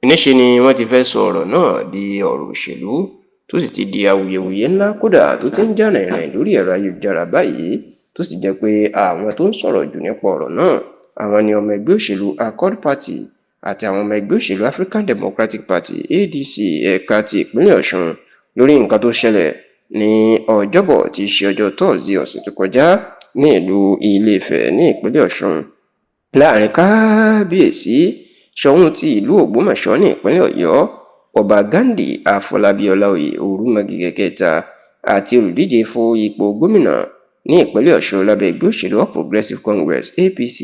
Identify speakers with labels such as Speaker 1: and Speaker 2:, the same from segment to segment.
Speaker 1: níṣe ni wọ́n ti fẹ́ sọ ọ̀rọ̀ náà di ọ̀rọ̀ òṣèlú tó sì ti di awuyewuye ńlá kódà tó ti ń jà rìnrìn lórí ẹ̀rọ ayélujára báyìí tó sì jẹ́ pé àwọn tó ń sọ̀rọ̀ jù nípa ọ̀rọ̀ náà àwọn ni ọmọ ẹgbẹ́ òṣèlú Accord Party àti àwọn ọmọ ẹgbẹ́ òṣèlú African Democratic Party ADC ẹ̀ka ti ìpínlẹ̀ Ọ̀ṣun lórí nǹkan tó ṣẹlẹ̀ ní ọjọ́bọ̀ tí í ṣe ọjọ́ Thursday ọ̀sẹ̀ tó kọjá ní ìlú Ilé-Ifẹ̀ ní ìpínlẹ̀ Ọ̀ṣun láàrin kábíyèsí Ṣọ̀ún ti ìlú Ògbómọ̀ṣọ́ ní ìpínlẹ̀ Ọ̀yọ́ Ọba Ghandi Afọlábí Ọláoyè Orúmọgìgì kẹta àti olùdíje fún ipò gómìnà ní ìpínlẹ̀ Ọ̀ṣun lábẹ́ ẹgbẹ́ òṣèlú All Progressives Congress APC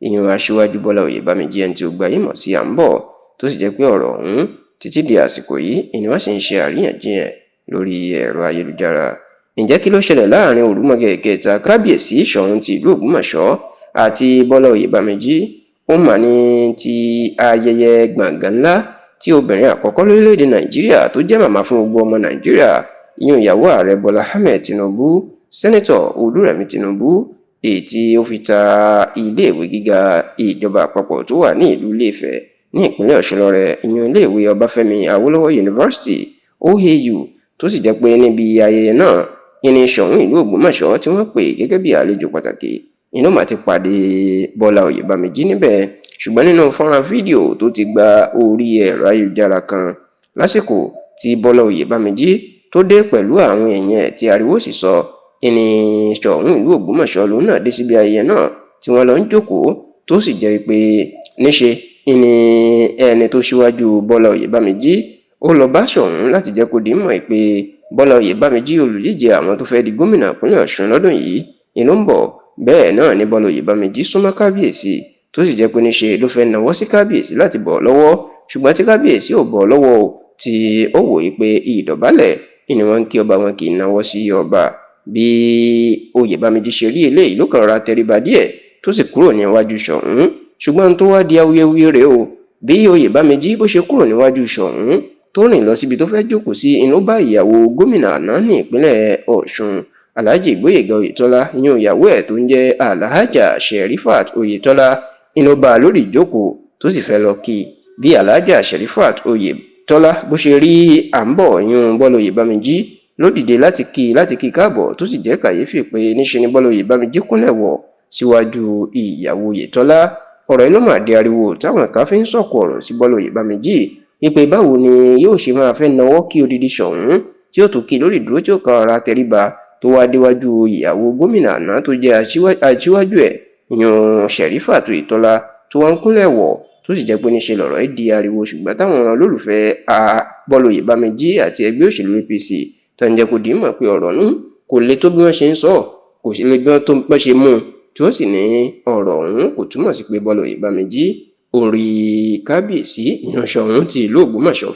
Speaker 1: ìyẹn Aṣíwájú Bọ́lá Oyèbámíjí ẹni tí ó gbayé mọ̀ sí Àǹbọ̀ tó sì jẹ́ pé ọ̀rọ̀ ọ̀hún títí di àsìkò yìí ni wọ́n sì ń ṣe àríyànjiyàn lórí ẹ̀rọ ayélujára. Ǹjẹ́ kí ló ṣẹlẹ̀ láàrin Orúmọgìgì kẹta kábíyèsí Ṣọ̀ún ti ìlú Ògbómọ̀ṣọ́ àti Bọ́lá Oyèbámíjí ó mà ní ti ayẹyẹ gbọ̀ngàn ńlá tí obìnrin àkọ́kọ́ lórílẹ̀‐èdè Nàìjíríà tó jẹ́ màmá fún gbogbo ọmọ Nàìjíríà ìyẹn ìyàwó ààrẹ Bọ́lá Ahmed Tinubu sẹ́nẹ́tọ̀ Olúrẹ̀mí Tinubu èyí tí ó fi ta iléèwé gíga ìjọba àpapọ̀ tó wà ní ìlú Ilé-Ifẹ̀ ní ìpínlẹ̀ Ọ̀ṣun lọ́rẹ ìyẹn iléèwé Ọbáfẹ́mi Awólọ́wọ̀ University OAU tó sì jẹ́ pé níbi ayẹyẹ náà ìní Ṣọ̀ún ìlú Ògbómọ̀ṣọ́ tí wọ́n pè gẹ́gẹ́ bí àlejò pàtàkì inú mà ti pàdé Bọ́lá Oyèbámíjí níbẹ̀ ṣùgbọ́n nínú fọ́nrán fídíò tó ti gba orí ẹ̀rọ ayélujára kan lásìkò tí Bọ́lá Oyèbámíjí tó dé pẹ̀lú àwọn èèyàn tí ariwo sì sọ ìní Ṣọ̀ún ìlú Ògbómọ̀ṣọ́ lòun náà dé síbi ayẹyẹ náà tí wọ́n lọ ń jókòó tó sì jẹ́ pé níṣe ìní ẹni tó ṣíwájú Bọ́lá Oyèbámíjí ó lọ bá Ṣọ̀ún láti jẹ́ kó di mọ̀ pé Bọ́lá Oyèbámíjí olùdíje àwọn tó fẹ́ di gómìnà ìpínlẹ̀ Ọ̀ṣun lọ́dún yìí ló ń bọ̀ bẹ́ẹ̀ náà ni Bọ́lá Oyèbámíjí súnmọ́ kábíyèsí tó sì jẹ́ pé níṣe ló fẹ́ nawọ́ sí kábíyèsí láti bọ̀ lọ́wọ́ ṣùgbọ́n tí kábíyèsí ò bọ̀ lọ́wọ́ tí ó wòye pé ìdọ̀bálẹ̀ ni wọ́n ń kí ọba wọn kì í nawọ́ sí ọba bí Oyèbámíjí ṣe rí eléyìí ló kàn rọra tẹríba díẹ̀ tó sì kúrò níwájú Ṣọ̀ún ṣùgbọ́n tó wá di awuyewuye rèé o bí Oyèbámíjí bó ṣe kúrò níwájú Ṣọ̀ún tó rìn lọ síbi tó fẹ́ jókòó sí inú bá ìyàwó gómìnà àná ní ìpínlẹ̀ Ọ̀ṣun Alhaji Gbóyèga Oyètọ́lá ìyẹn ìyàwó ẹ̀ tó ń jẹ́ Alhaja Sherifat Oyètọ́lá inú bá lórí ìjókòó tó sì fẹ́ lọ kí bí Alhaja Sherifat Oyètọ́lá bó ṣe rí Àǹbọ̀ ìyẹn Bọ́lá Oyèbámíjí ló dìde láti kí káàbọ̀ tó sì jẹ́ kàyéfì pé níṣe ni Bọ́lá Oyèbámíjí kúnlẹ̀ wọ̀ síwájú ìyàwó Oyètọ́lá ọ̀rọ̀ yìí ló mà di ariwo táwọn ẹ̀ka fi ń sọ̀kò ọ̀rọ̀ sí Bọ́lá Oyèbámíjí wípé báwo ni yóò ṣe máa fẹ́ nawọ́ kí odidi Ṣọ̀ún tí ó tún kí lórí ìdúró tí ó kan ara tẹríba tó wá déwájú ìyàwó gómìnà àná tó jẹ́ aṣíwájú ẹ̀ ìyẹn Sherifat Oyètọ́lá tó wá ń kúnlẹ̀ wọ̀ tó sì jẹ́ pé níṣe lọ̀rọ̀ ẹ̀ di ariwo ṣùgbọ́n táwọn olólùfẹ́ Bọ́lá Oyèbámíjí àti ẹgbẹ́ òṣèlú APC tó ń jẹ́ kó dì í mọ̀ pé ọ̀rọ̀ náà kò le tó bí wọ́n ṣe ń sọ kò sí le bí wọ́n ṣe mú un tí ó sì ní ọ̀rọ̀ ọ̀hún kò túmọ̀ sí pé Bọ́lá Oyèbámíjí orí kábíyèsí ìyẹn Ṣọ̀ún ti ìlú Ògbómọ̀ṣọ́